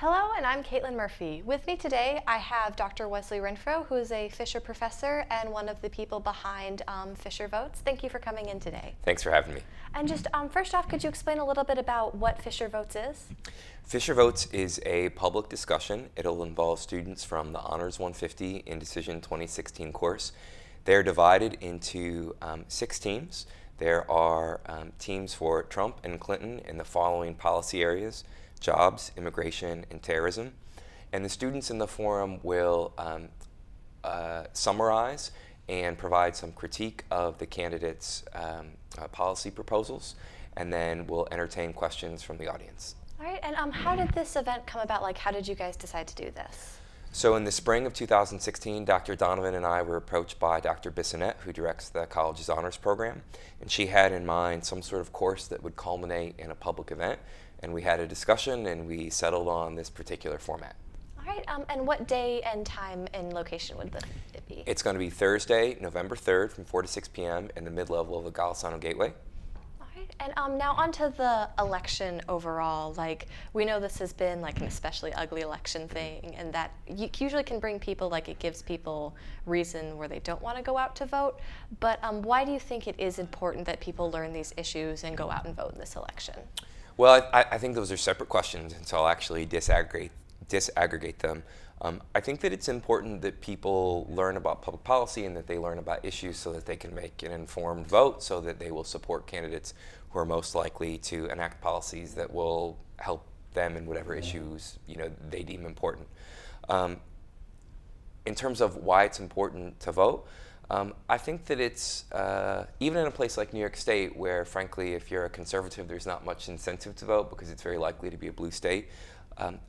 Hello, and I'm Caitlin Murphy. With me today, I have Dr. Wesley Renfro, who is a Fisher professor and one of the people behind Fisher Votes. Thank you for coming in today. Thanks for having me. And just first off, could you explain a little bit about what Fisher Votes is? Fisher Votes is a public discussion. It'll involve students from the Honors 150 Indecision 2016 course. They're divided into 6 teams. There are teams for Trump and Clinton in the following policy areas: jobs, immigration, and terrorism. And the students in the forum will summarize and provide some critique of the candidates' policy proposals, and then we'll entertain questions from the audience. All right, and how did this event come about? Like, how did you guys decide to do this? So in the spring of 2016, Dr. Donovan and I were approached by Dr. Bissonnette, who directs the college's honors program, and she had in mind some sort of course that would culminate in a public event. And we had a discussion, and we settled on this particular format. All right, and what day and time and location would it be? It's going to be Thursday, November 3rd from 4 to 6 p.m. in the mid-level of the Golisano Gateway. All right, and now onto the election overall. Like, we know this has been like an especially ugly election thing, and that usually can bring people, like, it gives people reason where they don't want to go out to vote. But why do you think it is important that people learn these issues and go out and vote in this election? Well, I think those are separate questions, and so I'll actually disaggregate them. I think that it's important that people learn about public policy and that they learn about issues so that they can make an informed vote, so that they will support candidates who are most likely to enact policies that will help them in whatever issues they deem important. In terms of why it's important to vote, I think that it's, even in a place like New York State, where frankly, if you're a conservative, there's not much incentive to vote because it's very likely to be a blue state.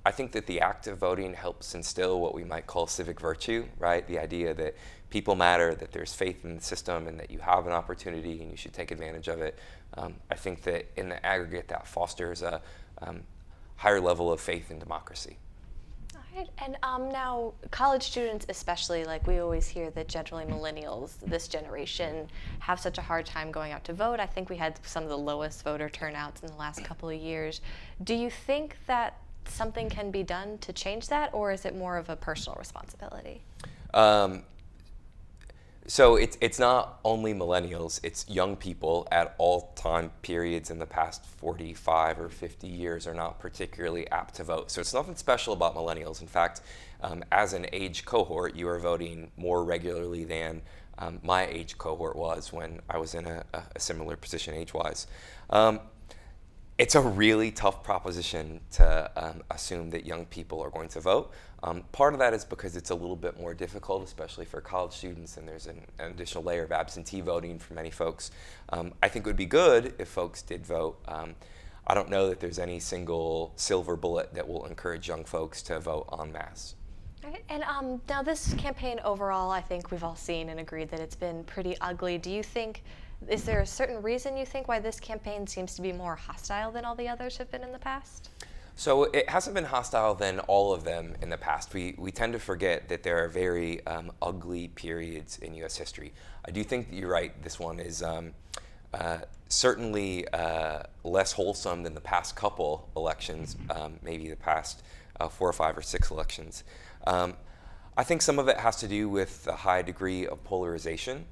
I think that the act of voting helps instill what we might call civic virtue, right? The idea that people matter, that there's faith in the system, and that you have an opportunity and you should take advantage of it. I think that in the aggregate, that fosters a higher level of faith in democracy. Right. And now college students especially, like, we always hear that generally millennials, this generation, have such a hard time going out to vote. I think we had some of the lowest voter turnouts in the last couple of years. Do you think that something can be done to change that, or is it more of a personal responsibility? So it's not only millennials, it's young people at all time periods in the past 45 or 50 years are not particularly apt to vote. So it's nothing special about millennials. In fact, as an age cohort, you are voting more regularly than my age cohort was when I was in a similar position age-wise. It's a really tough proposition to assume that young people are going to vote. Part of that is because it's a little bit more difficult, especially for college students, and there's an additional layer of absentee voting for many folks. I think it would be good if folks did vote. I don't know that there's any single silver bullet that will encourage young folks to vote en masse. Right. And now this campaign overall, I think we've all seen and agreed that it's been pretty ugly. Do you think, is there a certain reason you think why this campaign seems to be more hostile than all the others have been in the past? So it hasn't been hostile than all of them in the past. We tend to forget that there are very ugly periods in U.S. history. I do think that you're right. This one is certainly less wholesome than the past couple elections, maybe the past 4 or 5 or 6 elections. I think some of it has to do with the high degree of polarization.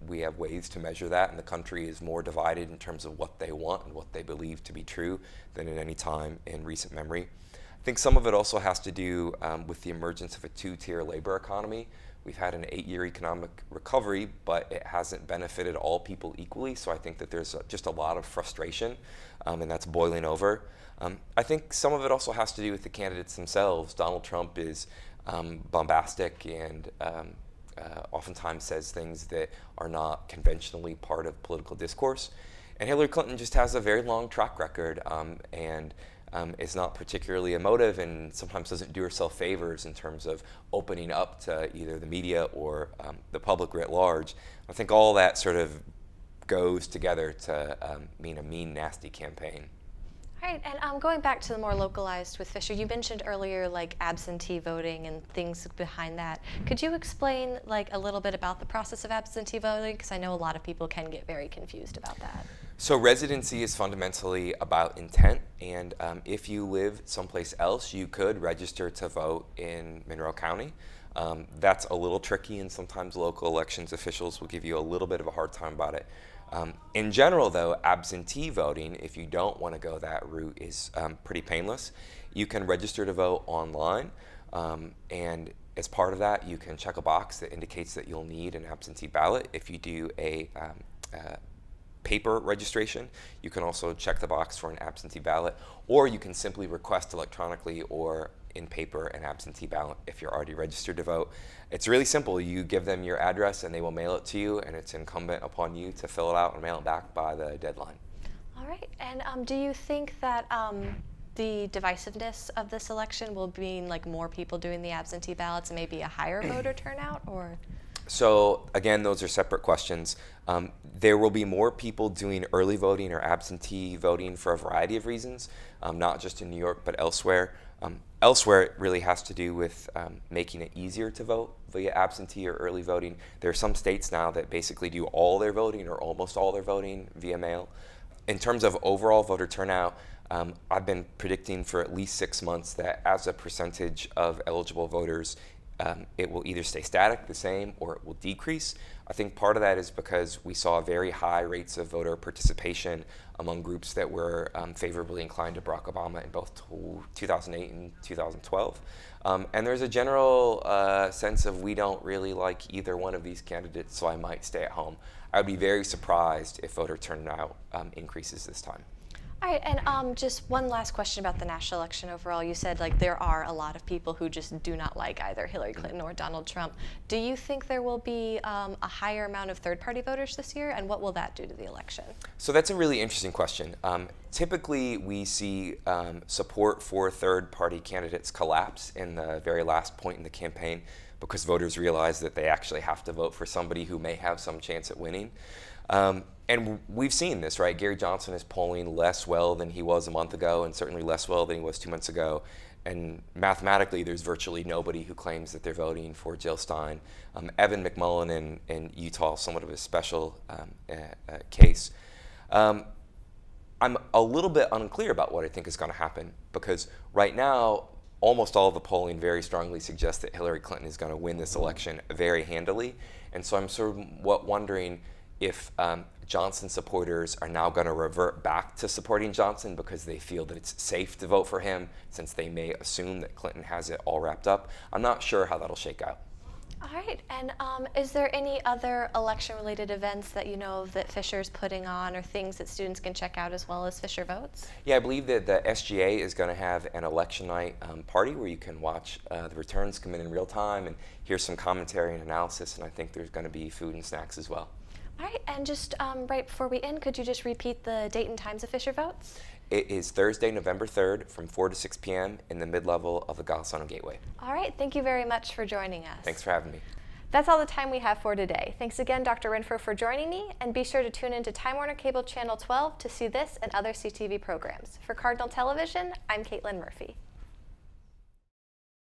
We have ways to measure that, and the country is more divided in terms of what they want and what they believe to be true than at any time in recent memory. I think some of it also has to do with the emergence of a 2-tier labor economy. We've had an 8-year economic recovery, but it hasn't benefited all people equally, so I think that there's just a lot of frustration, and that's boiling over. I think some of it also has to do with the candidates themselves. Donald Trump is bombastic and oftentimes says things that are not conventionally part of political discourse. And Hillary Clinton just has a very long track record and is not particularly emotive and sometimes doesn't do herself favors in terms of opening up to either the media or the public writ large. I think all that sort of goes together to mean a mean, nasty campaign. Right, and going back to the more localized with Fisher, you mentioned earlier like absentee voting and things behind that. Could you explain like a little bit about the process of absentee voting? Because I know a lot of people can get very confused about that. So residency is fundamentally about intent, and if you live someplace else, you could register to vote in Monroe County. That's a little tricky, and sometimes local elections officials will give you a little bit of a hard time about it. In general, though, absentee voting, if you don't want to go that route, is pretty painless. You can register to vote online, and as part of that, you can check a box that indicates that you'll need an absentee ballot. If you do a paper registration, you can also check the box for an absentee ballot, or you can simply request electronically or in paper an absentee ballot if you're already registered to vote. It's really simple. You give them your address and they will mail it to you, and it's incumbent upon you to fill it out and mail it back by the deadline. All right, and do you think that the divisiveness of this election will mean like more people doing the absentee ballots and maybe a higher voter turnout, or? So again, those are separate questions. There will be more people doing early voting or absentee voting for a variety of reasons, not just in New York, but elsewhere. Elsewhere, it really has to do with making it easier to vote via absentee or early voting. There are some states now that basically do all their voting or almost all their voting via mail. In terms of overall voter turnout, I've been predicting for at least 6 months that as a percentage of eligible voters, it will either stay static, the same, or it will decrease. I think part of that is because we saw very high rates of voter participation among groups that were favorably inclined to Barack Obama in both 2008 and 2012. And there's a general sense of we don't really like either one of these candidates, so I might stay at home. I would be very surprised if voter turnout increases this time. All right, and just one last question about the national election overall. You said like there are a lot of people who just do not like either Hillary Clinton or Donald Trump. Do you think there will be a higher amount of third-party voters this year, and what will that do to the election? So that's a really interesting question. Typically, we see support for third-party candidates collapse in the very last point in the campaign because voters realize that they actually have to vote for somebody who may have some chance at winning. And we've seen this, right? Gary Johnson is polling less well than he was a month ago, and certainly less well than he was 2 months ago. And mathematically, there's virtually nobody who claims that they're voting for Jill Stein. Evan McMullen in Utah, somewhat of a special case. I'm a little bit unclear about what I think is going to happen, because right now, almost all of the polling very strongly suggests that Hillary Clinton is going to win this election very handily. And so I'm sort of wondering if Johnson supporters are now going to revert back to supporting Johnson because they feel that it's safe to vote for him, since they may assume that Clinton has it all wrapped up. I'm not sure how that'll shake out. All right, and is there any other election-related events that you know that Fisher's putting on, or things that students can check out as well as Fisher Votes? Yeah, I believe that the SGA is going to have an election night party where you can watch the returns come in real time and hear some commentary and analysis, and I think there's going to be food and snacks as well. All right, and just right before we end, could you just repeat the date and times of Fisher Votes? It is Thursday, November 3rd from 4 to 6 p.m. in the mid-level of the Golisano Gateway. All right, thank you very much for joining us. Thanks for having me. That's all the time we have for today. Thanks again, Dr. Renfro, for joining me, and be sure to tune in to Time Warner Cable Channel 12 to see this and other CTV programs. For Cardinal Television, I'm Caitlin Murphy.